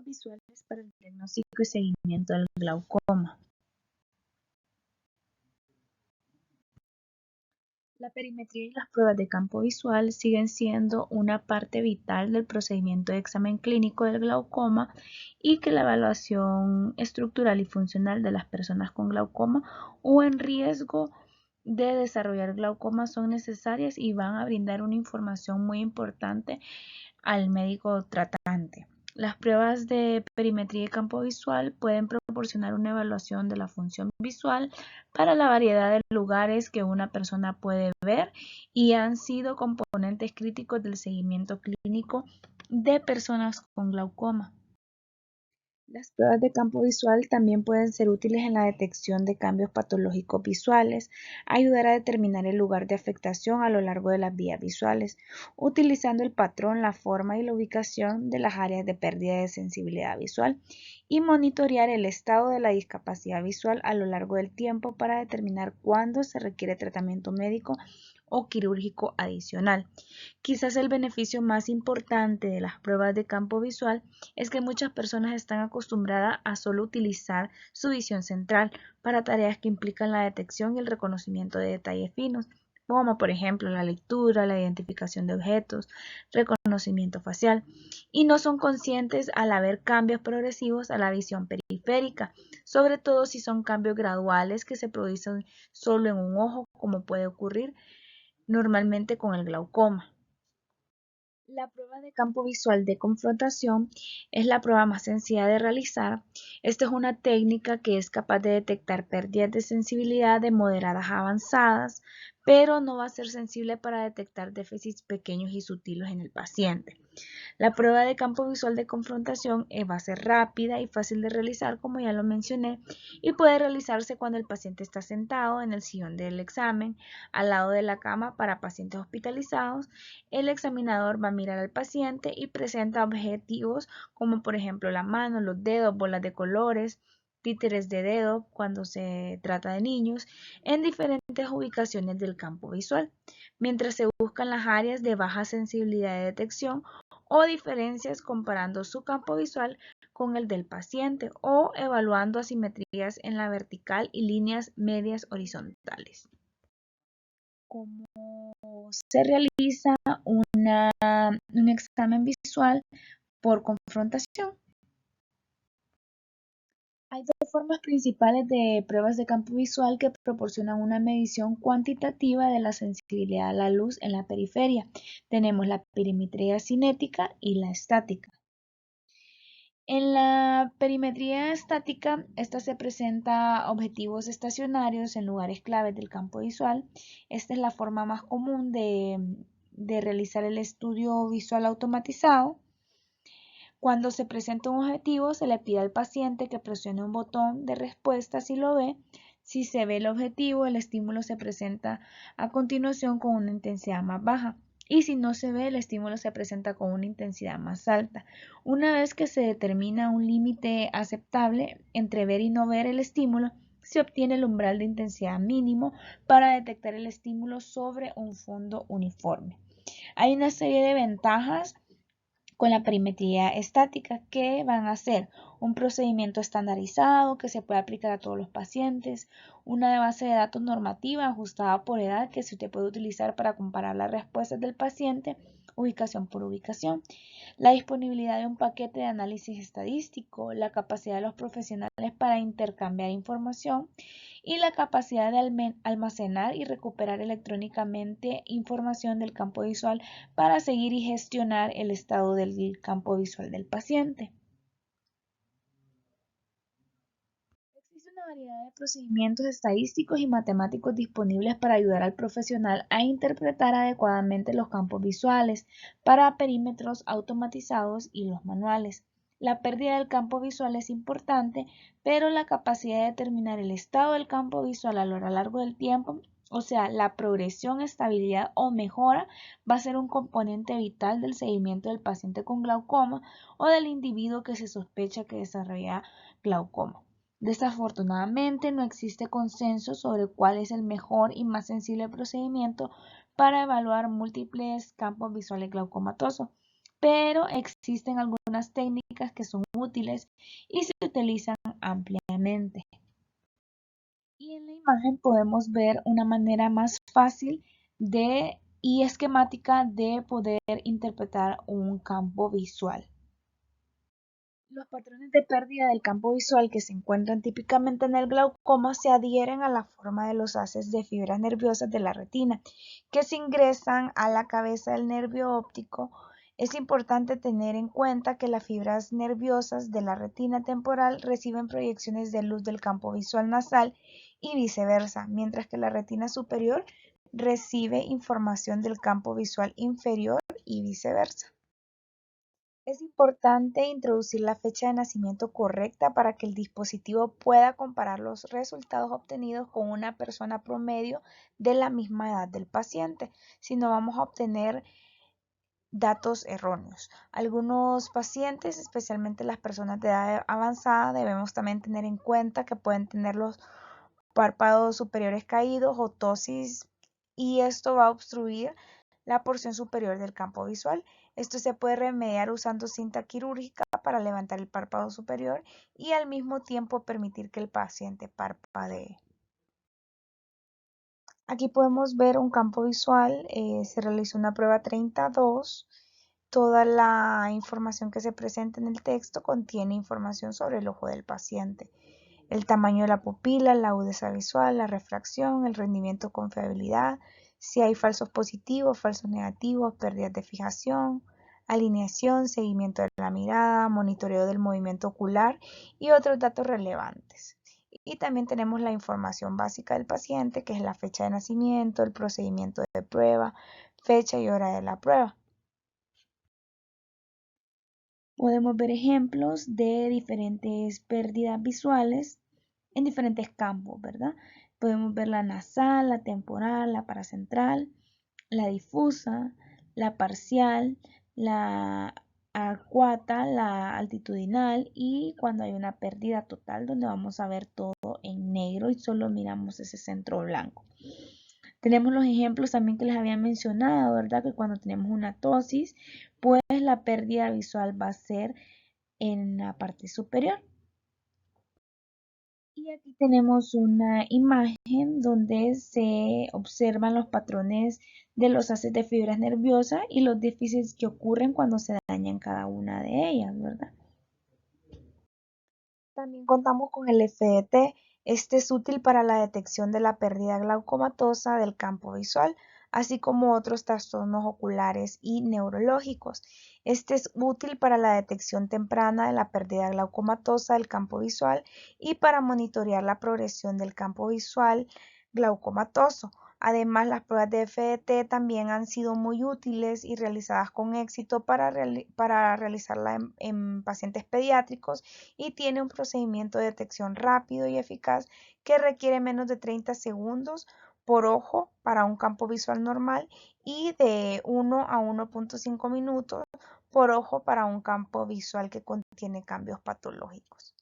visuales para el diagnóstico y seguimiento del glaucoma. La perimetría y las pruebas de campo visual siguen siendo una parte vital del procedimiento de examen clínico del glaucoma y que la evaluación estructural y funcional de las personas con glaucoma o en riesgo de desarrollar glaucoma son necesarias y van a brindar una información muy importante al médico tratante. Las pruebas de perimetría y campo visual pueden proporcionar una evaluación de la función visual para la variedad de lugares que una persona puede ver y han sido componentes críticos del seguimiento clínico de personas con glaucoma. Las pruebas de campo visual también pueden ser útiles en la detección de cambios patológicos visuales, ayudar a determinar el lugar de afectación a lo largo de las vías visuales, utilizando el patrón, la forma y la ubicación de las áreas de pérdida de sensibilidad visual y monitorear el estado de la discapacidad visual a lo largo del tiempo para determinar cuándo se requiere tratamiento médico o quirúrgico adicional. Quizás el beneficio más importante de las pruebas de campo visual es que muchas personas están acostumbradas a solo utilizar su visión central para tareas que implican la detección y el reconocimiento de detalles finos, como por ejemplo la lectura, la identificación de objetos, reconocimiento facial, y no son conscientes al haber cambios progresivos a la visión periférica, sobre todo si son cambios graduales que se producen solo en un ojo, como puede ocurrir normalmente con el glaucoma. La prueba de campo visual de confrontación es la prueba más sencilla de realizar. Esta es una técnica que es capaz de detectar pérdidas de sensibilidad de moderadas a avanzadas, pero no va a ser sensible para detectar déficits pequeños y sutiles en el paciente. La prueba de campo visual de confrontación va a ser rápida y fácil de realizar, como ya lo mencioné, y puede realizarse cuando el paciente está sentado en el sillón del examen, al lado de la cama para pacientes hospitalizados. El examinador va a mirar al paciente y presenta objetivos como por ejemplo la mano, los dedos, bolas de colores, títeres de dedo cuando se trata de niños, en diferentes ubicaciones del campo visual, mientras se buscan las áreas de baja sensibilidad de detección o diferencias comparando su campo visual con el del paciente o evaluando asimetrías en la vertical y líneas medias horizontales. ¿Cómo se realiza un examen visual por confrontación? Hay dos formas principales de pruebas de campo visual que proporcionan una medición cuantitativa de la sensibilidad a la luz en la periferia. Tenemos la perimetría cinética y la estática. En la perimetría estática, esta se presenta objetivos estacionarios en lugares claves del campo visual. Esta es la forma más común de realizar el estudio visual automatizado. Cuando se presenta un objetivo, se le pide al paciente que presione un botón de respuesta si lo ve. Si se ve el objetivo, el estímulo se presenta a continuación con una intensidad más baja. Y si no se ve, el estímulo se presenta con una intensidad más alta. Una vez que se determina un límite aceptable entre ver y no ver el estímulo, se obtiene el umbral de intensidad mínimo para detectar el estímulo sobre un fondo uniforme. Hay una serie de ventajas con la perimetría estática, que van a ser un procedimiento estandarizado que se puede aplicar a todos los pacientes, una base de datos normativa ajustada por edad que se puede utilizar para comparar las respuestas del paciente ubicación por ubicación, la disponibilidad de un paquete de análisis estadístico, la capacidad de los profesionales para intercambiar información y la capacidad de almacenar y recuperar electrónicamente información del campo visual para seguir y gestionar el estado del campo visual del paciente. Existe una variedad de procedimientos estadísticos y matemáticos disponibles para ayudar al profesional a interpretar adecuadamente los campos visuales para perímetros automatizados y los manuales. La pérdida del campo visual es importante, pero la capacidad de determinar el estado del campo visual a lo largo del tiempo, o sea, la progresión, estabilidad o mejora, va a ser un componente vital del seguimiento del paciente con glaucoma o del individuo que se sospecha que desarrolla glaucoma. Desafortunadamente, no existe consenso sobre cuál es el mejor y más sensible procedimiento para evaluar múltiples campos visuales glaucomatosos, pero existen algunas técnicas que son útiles y se utilizan ampliamente. Y en la imagen podemos ver una manera más fácil y esquemática de poder interpretar un campo visual. Los patrones de pérdida del campo visual que se encuentran típicamente en el glaucoma se adhieren a la forma de los haces de fibras nerviosas de la retina, que se ingresan a la cabeza del nervio óptico. Es importante tener en cuenta que las fibras nerviosas de la retina temporal reciben proyecciones de luz del campo visual nasal y viceversa, mientras que la retina superior recibe información del campo visual inferior y viceversa. Es importante introducir la fecha de nacimiento correcta para que el dispositivo pueda comparar los resultados obtenidos con una persona promedio de la misma edad del paciente, si no vamos a obtener datos erróneos. Algunos pacientes, especialmente las personas de edad avanzada, debemos también tener en cuenta que pueden tener los párpados superiores caídos o ptosis, y esto va a obstruir la porción superior del campo visual. Esto se puede remediar usando cinta quirúrgica para levantar el párpado superior y al mismo tiempo permitir que el paciente parpadee. Aquí podemos ver un campo visual, se realizó una prueba 32. Toda la información que se presenta en el texto contiene información sobre el ojo del paciente. El tamaño de la pupila, la agudeza visual, la refracción, el rendimiento con fiabilidad, si hay falsos positivos, falsos negativos, pérdidas de fijación, alineación, seguimiento de la mirada, monitoreo del movimiento ocular y otros datos relevantes. Y también tenemos la información básica del paciente, que es la fecha de nacimiento, el procedimiento de prueba, fecha y hora de la prueba. Podemos ver ejemplos de diferentes pérdidas visuales en diferentes campos, ¿verdad? Podemos ver la nasal, la temporal, la paracentral, la difusa, la parcial, la arcuata, la altitudinal y cuando hay una pérdida total donde vamos a ver todo en negro y solo miramos ese centro blanco. Tenemos los ejemplos también que les había mencionado, ¿verdad? Que cuando tenemos una ptosis, pues la pérdida visual va a ser en la parte superior. Y aquí tenemos una imagen donde se observan los patrones de los haces de fibras nerviosas y los déficits que ocurren cuando se dañan cada una de ellas, ¿verdad? También contamos con el FDT. Este es útil para la detección de la pérdida glaucomatosa del campo visual, así como otros trastornos oculares y neurológicos. Este es útil para la detección temprana de la pérdida glaucomatosa del campo visual y para monitorear la progresión del campo visual glaucomatoso. Además, las pruebas de FDT también han sido muy útiles y realizadas con éxito para realizarla en pacientes pediátricos y tiene un procedimiento de detección rápido y eficaz que requiere menos de 30 segundos por ojo para un campo visual normal y de 1 a 1.5 minutos por ojo para un campo visual que contiene cambios patológicos.